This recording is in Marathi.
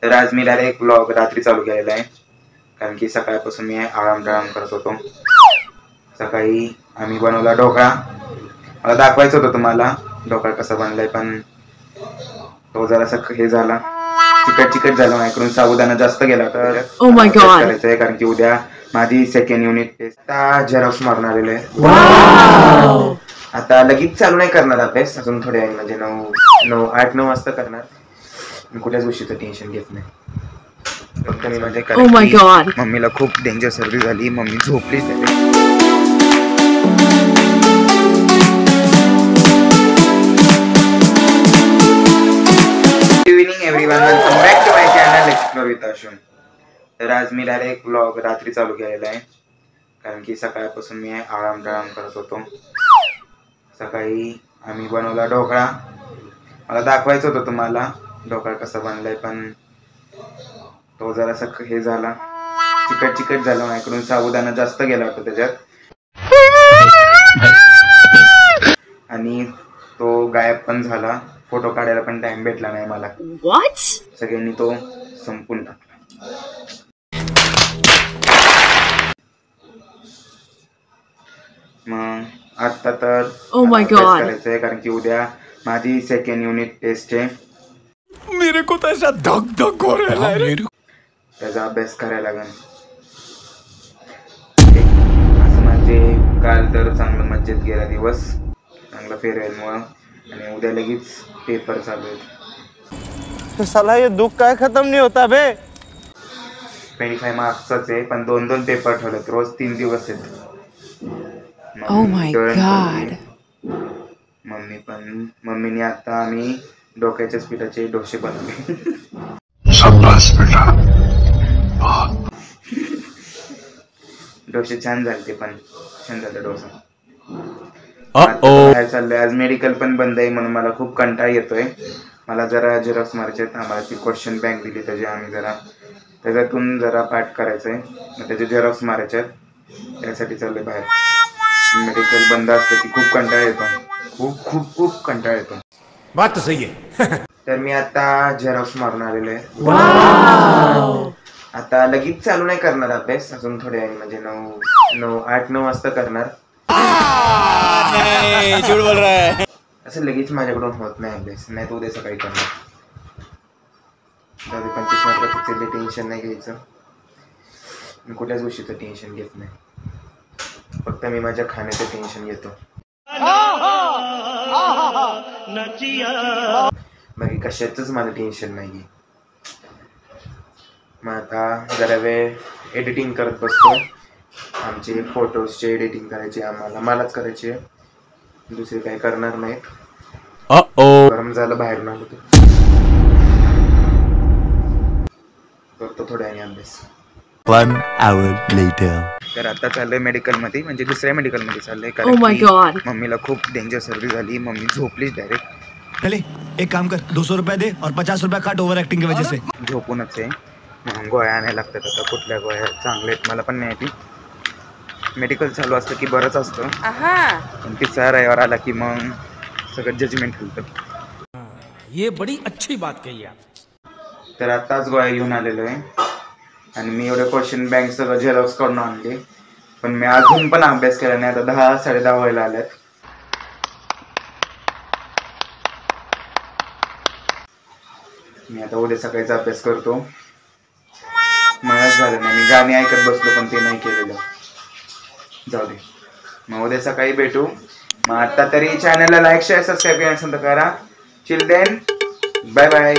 तर आज मी डायरेक्ट ब्लॉग रात्री चालू केलेला आहे, कारण की सकाळपासून मी आराम करत होतो. सकाळी आम्ही बनवला ढोकळा. मला दाखवायचं होतं तुम्हाला ढोकळा कसा बनलाय, पण तो जरासा हे झाला, चिकट झाला. माझ्याकडून साबुदाणा जास्त गेला तर करायचं आहे, कारण की उद्या माझी सेकंड युनिट टेस्ट झेरॉक्स मारून आलेलो आहे. आता लगेच चालू नाही करणार अभ्यास, अजून थोडे आहे, म्हणजे 8-9 वाजता करणार. मी कुठल्याच गोष्टीचं टेन्शन घेत नाही. फक्त मी म्हणजे मम्मीला खूप डेंजर सर्दी झाली, मम्मी झोपलीच नाही. Evening everyone, welcome back to my channel explore with Ashwin. तर आज मी डायरेक्ट ब्लॉग रात्री चालू केलेला आहे, कारण की सकाळपासून मी आराम करत होतो. सकाळी आम्ही बनवला ढोकळा. मला दाखवायचं होतं तुम्हाला ढोकळा कसा बनलाय, पण तो जरासा हे झाला, चिकट झाला. माझ्याकडून साबुदाणा जास्त गेला होता त्याच्यात, आणि तो गायब पण झाला. फोटो काढायला पण टाइम भेटला नाही मला. सगळ्यांनी तो संपून टाकला. मग आता तर करायचंय, कारण की उद्या माझी सेकंड युनिट टेस्ट आहे. मेरे को तो ऐसा धक हो रहा है. त्याचा अभ्यास करायला लागेल. असं म्हणजे काल तर चांगलं मज्जेत गेला दिवस, चांगला फेअरवेलमुळं, आणि उद्या लगेच पेपर चालू आहेत. तो साला ये दुख काय खत्म नहीं होता बे. 25 मार्क्सच आहे, पण 2 पेपर ठेवलेत, रोज 3 दिवस आहेत. मम्मीने आता आम्ही डोक्याच्या पिठाचे डोसे बनवले. डोसे छान झाले, पण छान झालं डोसा. बाहेर चाललोय, आज मेडिकल पण बंद आहे, म्हणून मला खूप कंटाळा येतोय. मला जरा झेरॉक्स मारायचे आहेत. आम्हाला ती क्वेश्चन बँक दिली, त्याचे आम्ही जरा त्याच्यातून जरा पाठ करायचंय, मग त्याचे झेरॉक्स मारायचे आहेत. त्यासाठी चाललोय बाहेर. मेडिकल बंद असलं की खूप कंटाळा येतो, खूप कंटाळा येतो. बात तो सही है. तर मी आता झेरॉक्स मारून आलेलो आहे. आता लगेच चालू नाही करणार अभ्यास, अजून थोडे आहे, म्हणजे 8-9 वाजता करणार. झूठ बोल रहा है. असं लगेच माझ्याकडून होत नाही अभ्यास, नाही तर उद्या सकाळी करणार. 25 मार्काचं टेन्शन नाही घ्यायचं. मी कुठल्याच गोष्टीचं टेन्शन घेत नाही, फक्त मी माझ्या खाण्याचं टेन्शन घेतो. बाकी कशाचंच मला टेन्शन नाही. मग आता जरा वेळ एडिटिंग करत बसतो. आमचे फोटोजचे एडिटिंग करायचे, मलाच करायचे, दुसरे काही करणार नाहीत. गरम झालं, बाहेर आलो करतो थोड्याने अभ्यास. 1 hour later. तर आता चाललंय मेडिकल मध्ये, म्हणजे दुसऱ्या मेडिकल मध्ये चाललंय, कारण मम्मीला खूप डेंजर सर्दी झाली. मम्मी झोपलीच डायरेक्ट. चले एक काम कर, 200 रुपया दे और 50 रुपया काट ओव्हर ऍक्टिंग की वजह से. झोपूनच आहे. गोळ्या आणायला लागतात. आता कुठल्या गोळ्या चांगल्या आहेत मला पण नाही माहिती. मेडिकल चालू असतं की बरंच असतं, पण तिसरा रविवार आला की मग सगळं जजमेंट होतं. ये बड़ी अच्छी बात कही आप. तर आताच गोळ्या घेऊन आलेलो आहे, आणि मी एवढे क्वेश्चन बँक सगळं झेरॉक्स करून आणले, पण मी अजून पण अभ्यास केला नाही. आता 10-10:30 व्हायला आल्यात. मी आता उद्या सकाळीचा अभ्यास करतो. मलाच झालं नाही, मी गाणी ऐकत बसलो, पण ते नाही केलेलं. जाऊ दे, मग उद्या सकाळी भेटू. मग आता तरी चॅनलला लाईक, शेअर, सबस्क्राईब करा. Chill then, bye bye.